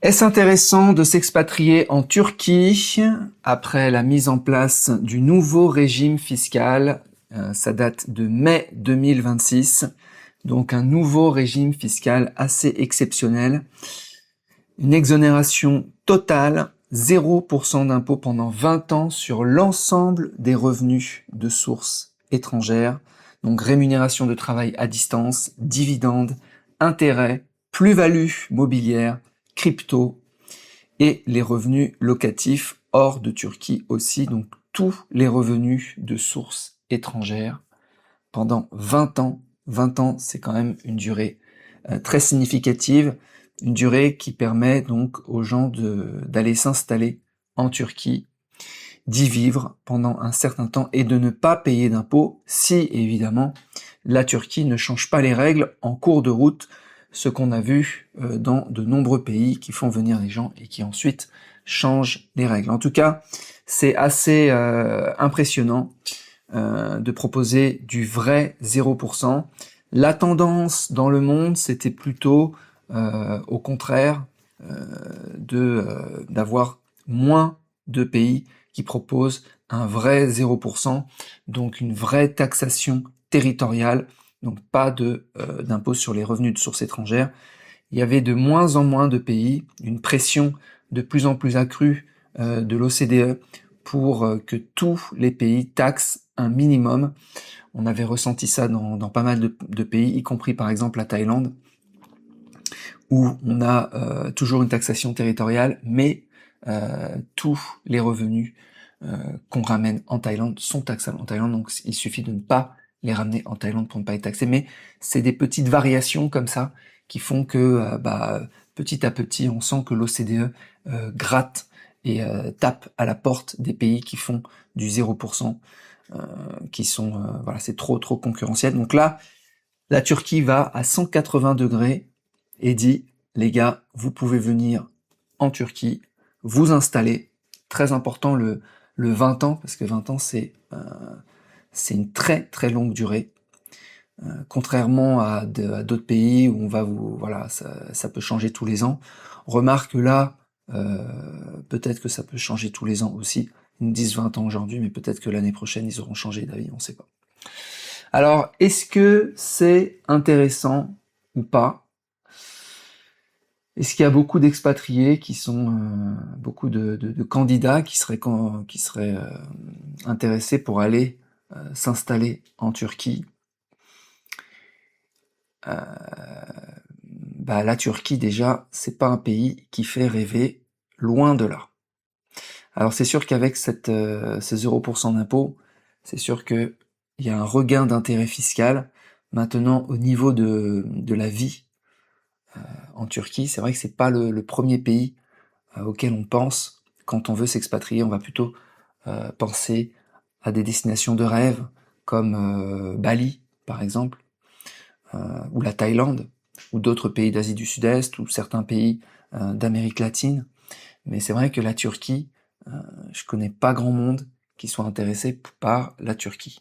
Est-ce intéressant de s'expatrier en Turquie après la mise en place du nouveau régime fiscal? Ça date de mai 2026, donc un nouveau régime fiscal assez exceptionnel. Une exonération totale, 0% d'impôt pendant 20 ans sur l'ensemble des revenus de sources étrangères, donc rémunération de travail à distance, dividendes, intérêts, plus-value mobilière, crypto, et les revenus locatifs hors de Turquie aussi, donc tous les revenus de sources étrangères pendant 20 ans. 20 ans, c'est quand même une durée très significative, une durée qui permet donc aux gens d'aller s'installer en Turquie, d'y vivre pendant un certain temps et de ne pas payer d'impôts si, évidemment, la Turquie ne change pas les règles en cours de route, ce qu'on a vu dans de nombreux pays qui font venir des gens et qui ensuite changent les règles. En tout cas, c'est assez impressionnant de proposer du vrai 0%. La tendance dans le monde, c'était plutôt au contraire d'avoir moins de pays qui proposent un vrai 0%, donc une vraie taxation territoriale, donc pas d'impôt sur les revenus de sources étrangères. Il y avait de moins en moins de pays, une pression de plus en plus accrue de l'OCDE pour que tous les pays taxent un minimum. On avait ressenti ça dans pas mal de pays, y compris par exemple la Thaïlande, où on a toujours une taxation territoriale, mais tous les revenus qu'on ramène en Thaïlande sont taxables en Thaïlande, donc il suffit de ne pas les ramener en Thaïlande pour ne pas être taxés. Mais c'est des petites variations comme ça qui font que petit à petit, on sent que l'OCDE gratte et tape à la porte des pays qui font du 0%, qui sont voilà, c'est trop concurrentiel. Donc là, la Turquie va à 180 degrés et dit les gars, vous pouvez venir en Turquie, vous installer. Très important le 20 ans, parce que 20 ans c'est une très longue durée. Contrairement à d'autres pays où on va voilà, ça peut changer tous les ans. Remarque là, peut-être que ça peut changer tous les ans aussi. Ils nous disent 20 ans aujourd'hui, mais peut-être que l'année prochaine ils auront changé d'avis, on ne sait pas. Alors, est-ce que c'est intéressant ou pas? Est-ce qu'il y a beaucoup d'expatriés qui sont beaucoup de candidats qui seraient intéressés pour aller s'installer en Turquie? La Turquie déjà, c'est pas un pays qui fait rêver, loin de là. Alors c'est sûr qu'avec ces 0% d'impôt, c'est sûr que il y a un regain d'intérêt fiscal. Maintenant, au niveau de la vie en Turquie, c'est vrai que c'est pas le premier pays auquel on pense quand on veut s'expatrier. On va plutôt penser à des destinations de rêve comme Bali, par exemple, ou la Thaïlande, ou d'autres pays d'Asie du Sud-Est, ou certains pays d'Amérique latine. Mais c'est vrai que la Turquie, je connais pas grand monde qui soit intéressé par la Turquie.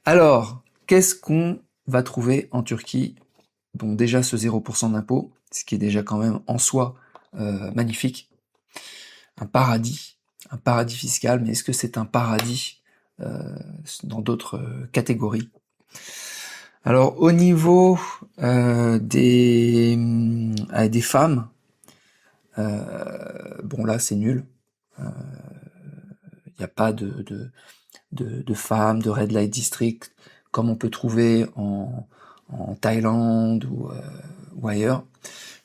Alors, qu'est-ce qu'on va trouver en Turquie? Bon, déjà ce 0% d'impôt, ce qui est déjà quand même en soi magnifique. Un paradis fiscal, mais est-ce que c'est un paradis dans d'autres catégories? Alors, au niveau des femmes, bon là c'est nul. Il n'y a pas de femmes, de Red Light District, comme on peut trouver en Thaïlande ou ailleurs.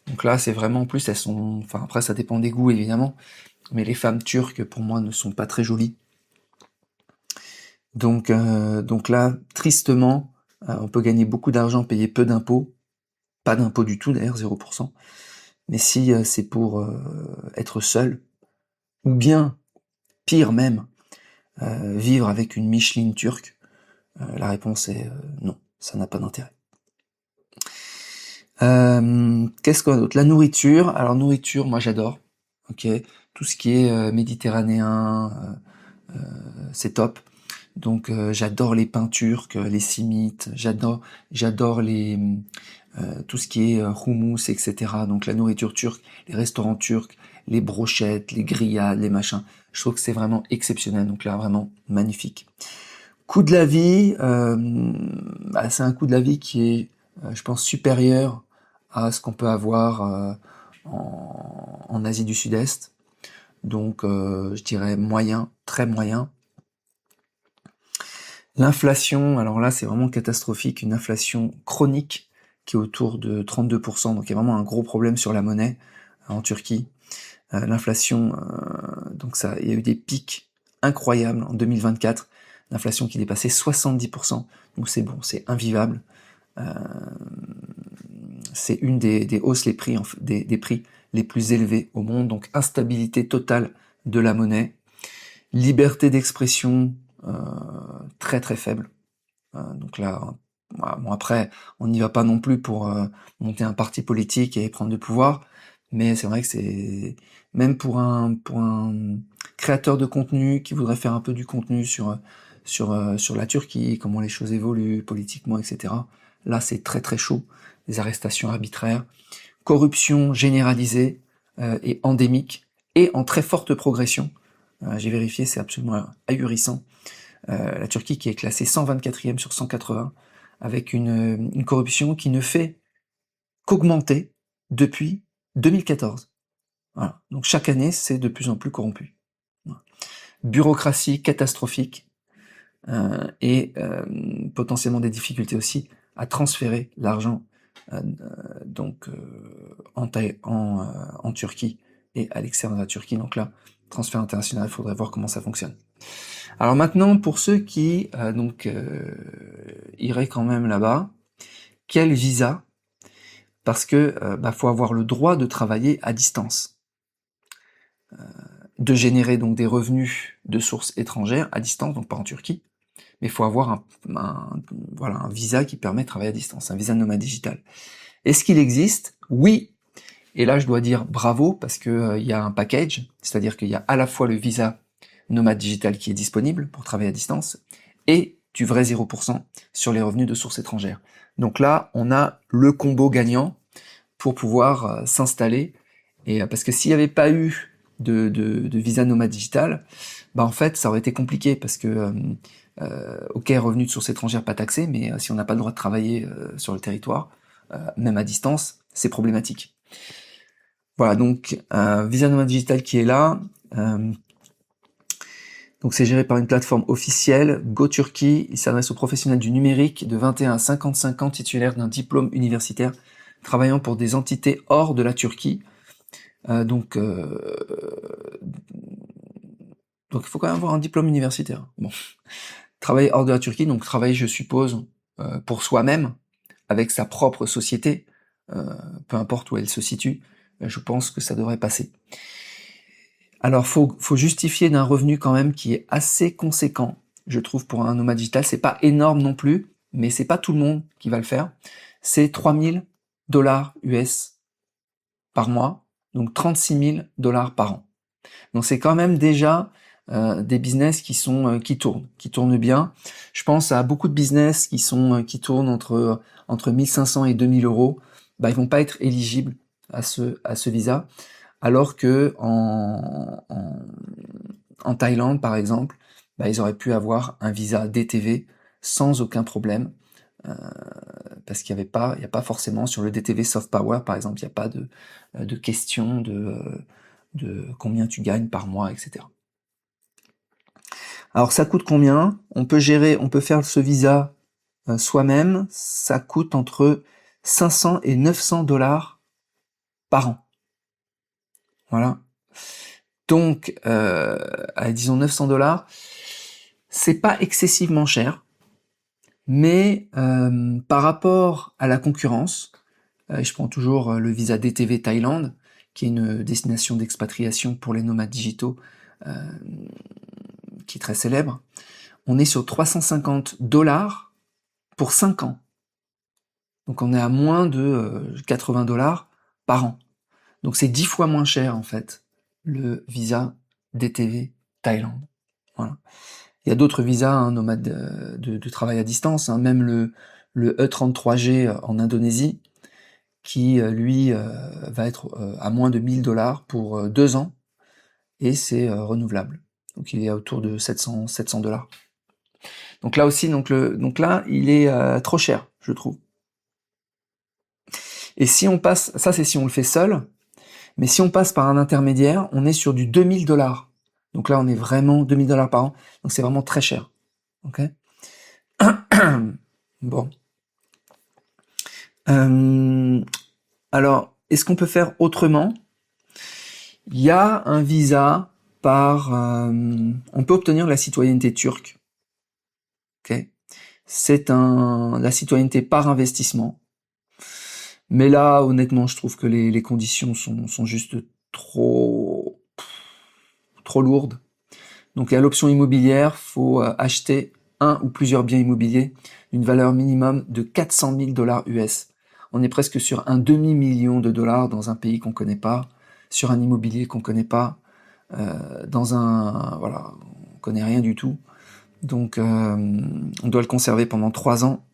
Donc là, c'est vraiment, en plus, elles sont, enfin après ça dépend des goûts évidemment, mais les femmes turques pour moi ne sont pas très jolies. Donc là, tristement, on peut gagner beaucoup d'argent, payer peu d'impôts, pas d'impôts du tout d'ailleurs, 0%. Mais si c'est pour être seul, ou bien, pire même, vivre avec une Micheline turque, la réponse est non, ça n'a pas d'intérêt. Qu'est-ce qu'on a d'autre? La nourriture. Alors nourriture, moi j'adore. Ok, tout ce qui est méditerranéen, c'est top. Donc j'adore les pains turcs, les simites. J'adore tout ce qui est hummus, etc. Donc la nourriture turque, les restaurants turcs, les brochettes, les grillades, les machins. Je trouve que c'est vraiment exceptionnel. Donc là, vraiment magnifique. Coût de la vie, c'est un coût de la vie qui est, je pense, supérieur à ce qu'on peut avoir en Asie du Sud-Est. Donc, je dirais moyen, très moyen. L'inflation, alors là, c'est vraiment catastrophique. Une inflation chronique qui est autour de 32%. Donc, il y a vraiment un gros problème sur la monnaie en Turquie. L'inflation, donc ça, il y a eu des pics incroyables en 2024. L'inflation qui dépassait 70%. Donc c'est bon, c'est invivable. C'est une des hausses des prix les plus élevés au monde. Donc instabilité totale de la monnaie. Liberté d'expression très très faible. Donc là, bon après, on n'y va pas non plus pour monter un parti politique et prendre le pouvoir. Mais c'est vrai que c'est même pour un créateur de contenu qui voudrait faire un peu du contenu sur la Turquie, comment les choses évoluent politiquement, etc. Là, c'est très très chaud. Des arrestations arbitraires, corruption généralisée et endémique et en très forte progression. J'ai vérifié, c'est absolument ahurissant. La Turquie qui est classée 124e sur 180 avec une corruption qui ne fait qu'augmenter depuis 2014. Voilà. Donc chaque année, c'est de plus en plus corrompu. Voilà. Bureaucratie catastrophique et potentiellement des difficultés aussi à transférer l'argent en Turquie et à l'extérieur de la Turquie. Donc là, transfert international, il faudrait voir comment ça fonctionne. Alors maintenant, pour ceux qui iraient quand même là-bas, quel visa? Parce que faut avoir le droit de travailler à distance, de générer donc des revenus de sources étrangères à distance, donc pas en Turquie, mais il faut avoir un visa qui permet de travailler à distance, un visa nomade digital. Est-ce qu'il existe? Oui. Et là, je dois dire bravo parce que il y a un package, c'est-à-dire qu'il y a à la fois le visa nomade digital qui est disponible pour travailler à distance et du vrai 0% sur les revenus de sources étrangères. Donc là, on a le combo gagnant pour pouvoir s'installer. Et parce que s'il n'y avait pas eu de visa nomade digital, en fait, ça aurait été compliqué parce que ok, revenus de sources étrangères pas taxés, mais si on n'a pas le droit de travailler sur le territoire, même à distance, c'est problématique. Voilà, donc visa nomade digital qui est là. Donc c'est géré par une plateforme officielle, GoTurkey. Il s'adresse aux professionnels du numérique de 21 à 55 ans titulaires d'un diplôme universitaire travaillant pour des entités hors de la Turquie. Donc il faut quand même avoir un diplôme universitaire. Bon, travailler hors de la Turquie, donc travailler, je suppose, pour soi-même, avec sa propre société, peu importe où elle se situe, je pense que ça devrait passer. Alors, faut justifier d'un revenu quand même qui est assez conséquent, je trouve, pour un nomade digital. C'est pas énorme non plus, mais c'est pas tout le monde qui va le faire. C'est 3000 dollars US par mois, donc 36 000 dollars par an. Donc c'est quand même déjà des business qui tournent bien. Je pense à beaucoup de business qui tournent entre 1500 et 2000 euros. Ils vont pas être éligibles à ce visa, alors que en Thaïlande par exemple, ils auraient pu avoir un visa DTV sans aucun problème. Parce qu'il y a pas forcément sur le DTV Soft Power par exemple, il n'y a pas de question de combien tu gagnes par mois, etc. Alors ça coûte combien? On peut faire ce visa soi-même, ça coûte entre 500 et 900 dollars par an. Voilà. Donc, disons 900 dollars, c'est pas excessivement cher, mais par rapport à la concurrence, je prends toujours le visa DTV Thaïlande, qui est une destination d'expatriation pour les nomades digitaux, qui est très célèbre. On est sur 350 dollars pour 5 ans. Donc on est à moins de 80 dollars par an. Donc c'est 10 fois moins cher en fait, le visa DTV Thaïlande. Voilà. Il y a d'autres visas nomades de travail à distance, même le E33G en Indonésie, qui lui va être à moins de 1000 $ pour 2 ans, et c'est renouvelable. Donc il est autour de 700 $. Donc là aussi, donc là, il est trop cher, je trouve. Et si on passe, ça c'est si on le fait seul, mais si on passe par un intermédiaire, on est sur du 2000 $. Donc là, on est vraiment 2000 $ par an. Donc c'est vraiment très cher. Ok. Bon. Alors, est-ce qu'on peut faire autrement? Il y a un visa par... on peut obtenir la citoyenneté turque. Ok. C'est la citoyenneté par investissement. Mais là, honnêtement, je trouve que les conditions sont juste trop lourdes. Donc il y a l'option immobilière, faut acheter un ou plusieurs biens immobiliers d'une valeur minimum de 400 000 $ US. On est presque sur un demi-million de dollars dans un pays qu'on connaît pas, sur un immobilier qu'on connaît pas, voilà, on connaît rien du tout. Donc on doit le conserver pendant 3 ans.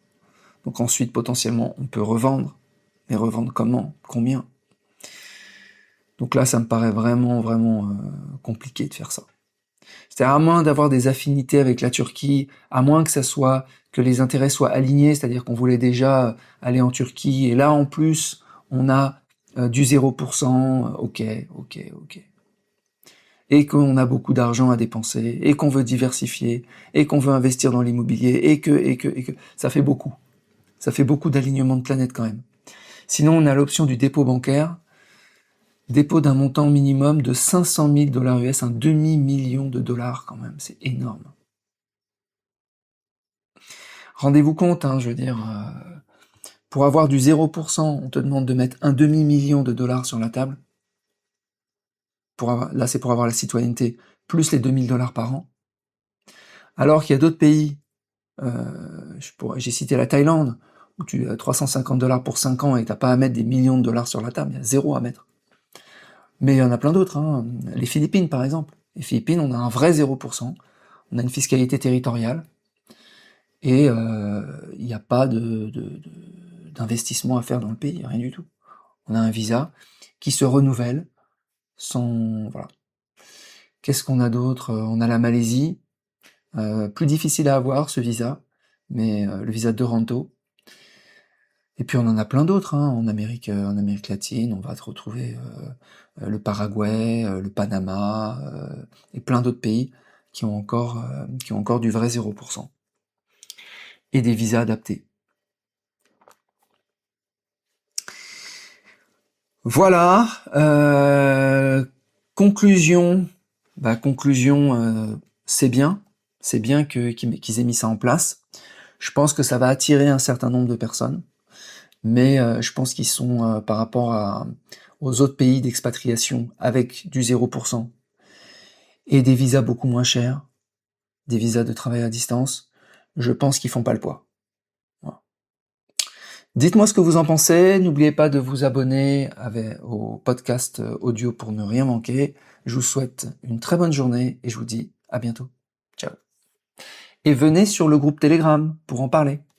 Donc ensuite potentiellement on peut revendre. Mais revendre comment? Combien? Donc là ça me paraît vraiment compliqué de faire ça. C'est-à-dire à moins d'avoir des affinités avec la Turquie, à moins que les intérêts soient alignés, c'est-à-dire qu'on voulait déjà aller en Turquie, et là en plus on a du 0%, ok. Et qu'on a beaucoup d'argent à dépenser, et qu'on veut diversifier, et qu'on veut investir dans l'immobilier, et que, ça fait beaucoup. Ça fait beaucoup d'alignements de planètes quand même. Sinon on a l'option du dépôt bancaire, dépôt d'un montant minimum de 500 000 $ US, un demi-million de dollars quand même, c'est énorme. Rendez-vous compte, je veux dire, pour avoir du 0%, on te demande de mettre un demi-million de dollars sur la table. Là, c'est pour avoir la citoyenneté, plus les 2000 $ par an. Alors qu'il y a d'autres pays, j'ai cité la Thaïlande, où tu as 350 $ pour 5 ans et t'as pas à mettre des millions de dollars sur la table, il y a zéro à mettre. Mais il y en a plein d'autres, les Philippines par exemple. Les Philippines, on a un vrai 0%, on a une fiscalité territoriale, et il n'y a pas d'investissement à faire dans le pays, rien du tout. On a un visa qui se renouvelle sans... Voilà. Qu'est-ce qu'on a d'autre? On a la Malaisie, plus difficile à avoir ce visa, mais le visa de Toronto. Et puis on en a plein d'autres, en Amérique latine, on va te retrouver le Paraguay, le Panama, et plein d'autres pays qui ont encore du vrai 0%. Et des visas adaptés. Voilà, conclusion, c'est bien qu'ils aient mis ça en place. Je pense que ça va attirer un certain nombre de personnes, mais je pense qu'ils sont par rapport aux autres pays d'expatriation avec du 0% et des visas beaucoup moins chers, des visas de travail à distance, je pense qu'ils font pas le poids. Voilà. Dites-moi ce que vous en pensez, n'oubliez pas de vous abonner au podcast audio pour ne rien manquer. Je vous souhaite une très bonne journée et je vous dis à bientôt. Ciao. Et venez sur le groupe Telegram pour en parler.